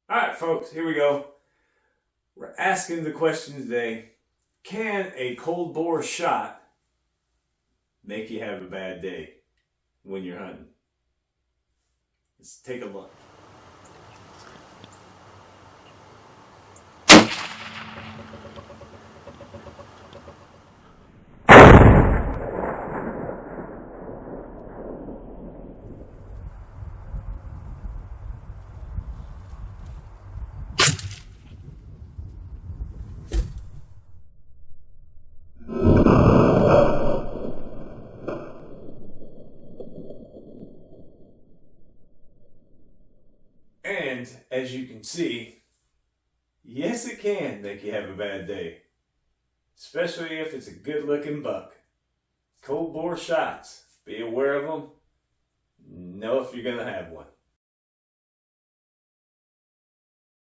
All right, folks, here we go. We're asking the question today: can a cold bore shot make you have a bad day when you're hunting? Let's take a look. And as you can see, yes, it can make you have a bad day, especially if it's a good looking buck. Cold bore shots, be aware of them, know if you're going to have one.